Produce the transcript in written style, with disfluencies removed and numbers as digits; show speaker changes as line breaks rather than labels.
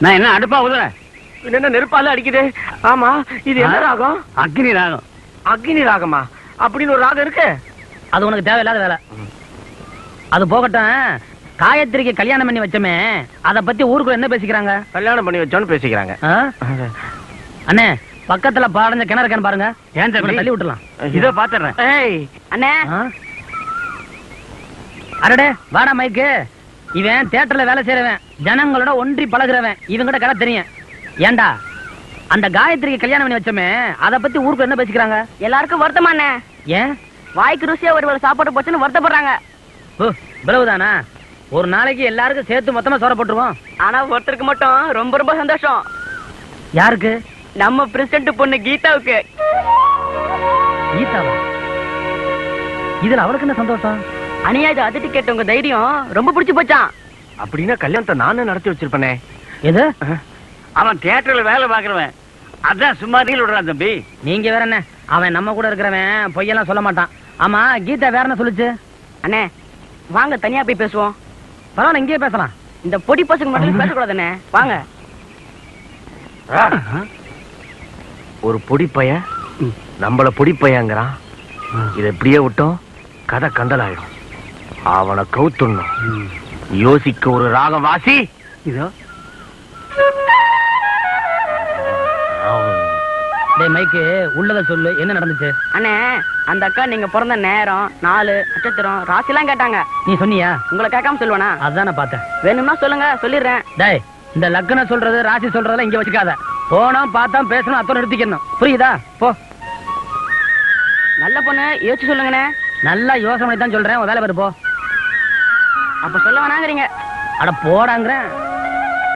நான் என்ன அடுப்பா உதுறேன்?
என்ன நெருப்பால அடிக்குது? ஆமா, இது என்ன ராகம்?
அக்னி ராகம்.
அக்னி ராகமா? அப்படின்னு ஒரு ராகம் இருக்கு?
அது உனக்கு தேவையில்லாத வேலை. அது போகட்டும், காயத்ரிக்கு கல்யாணம் பண்ணி வச்சோமே, அத பத்தி ஊருக்குள்ள என்ன பேசிக்கிறாங்க?
கல்யாணம் பண்ணி வச்சோன்னு பேசிக்கிறாங்க.
அண்ணே, பக்கத்துல பாடஞ்ச கிணறு இருக்கான்னு பாருங்க. ஏன் தள்ளி விட்டுலாம்.
இதோ பாத்துறேன்.
அண்ணே, அரடே வாடா மைக்கு. இவன் தியேட்டர்ல வேலை செய்யறவன், ஜனங்களோட ஒன்றி பழகுறவன், இவன் கூட கதை தெரியும். ஏண்டா அந்த காயத்ரிக்கு கல்யாணம் பண்ணி வச்சோமே, அத பத்தி ஊருக்கு என்ன பேசிக்கிறாங்க?
எல்லாருக்கும் வருத்தமாண்ணே.
ஏன்?
வாய்க்கு ருசியா ஒரு சாப்பாடு போச்சுன்னு வருத்தப்படுறாங்க.
இவ்வளவுதானா? ஒரு நாளைக்கு எல்லாருக்கும் சேர்த்து மொத்தமா சோற போட்டுருவோம்.
ஆனா ஒருத்தருக்கு மட்டும் ரொம்ப ரொம்ப சந்தோஷம்.
யாருக்கு?
நம்ம பிரசிடண்ட் பொண்ணு கீதாவுக்கு.
கீதாவா? இதுல அவளுக்கு என்ன சந்தோஷம்?
அநியாயத்தை அதிட்டு கேட்ட உங்க தைரியம் ரொம்ப பிடிச்சு போச்சான்.
அப்படின்னா கல்யாணத்தை நானும் நடத்தி வச்சிருப்பேனே.
எது?
அவன் தியேட்டர்ல வேலை பாக்குறவன், அதான் சும்மா நீங்க விடுறான் தம்பி.
நீங்க வேற என்ன, அவன் நம்ம கூட இருக்கிறவன் பொய்யெல்லாம் சொல்ல மாட்டான். ஆமா, கீதா வேற என்ன சொல்லுச்சு?
அண்ணே வாங்க தனியா போய் பேசுவோம்.
பரவாயில்ல, இங்கேயே பேசலாம்.
இந்த பொடி பசங்க மட்டும் பேசக்கூடாதுண்ணே, வாங்க.
ஒரு பொடி பையன் நம்மள பொடி பையங்கிறான். இதை எப்படியே விட்டோம் கதை கந்தலாயிடும். அவனை கவுத்துடணும். யோசிக்க ஒரு ராகம் வாசி.
இதோ மைக்கு உள்ளத சொல்லு, என்ன நடந்துச்சு?
அண்ணே, அந்த அக்கா நீங்க பிறந்த நேரம், நாலு, நட்சத்திரம், ராசி எல்லாம் கேட்டாங்க.
நீ சொன்னியா?
உங்களை கேட்காம சொல்லுவானா?
அதான் நான் பார்த்தேன்.
வேணும்னா சொல்லுங்க, சொல்லிடுறேன்.
டேய், இந்த லக்னம் சொல்றது ராசி சொல்றதெல்லாம் இங்க வச்சுக்காத. போனோம் பார்த்தோம் பேசணும், அத்தோட நிறுத்திக்கணும். புரியுதா? போ.
நல்ல பொண்ணு, யோசிச்சு சொல்லுங்கண்ணே.
நல்லா யோசனை தான் சொல்றேன். வேலை பாரு போ.
அப்ப சொல்ல வேணாங்கிறீங்க?
அட போடாங்கிறேன்.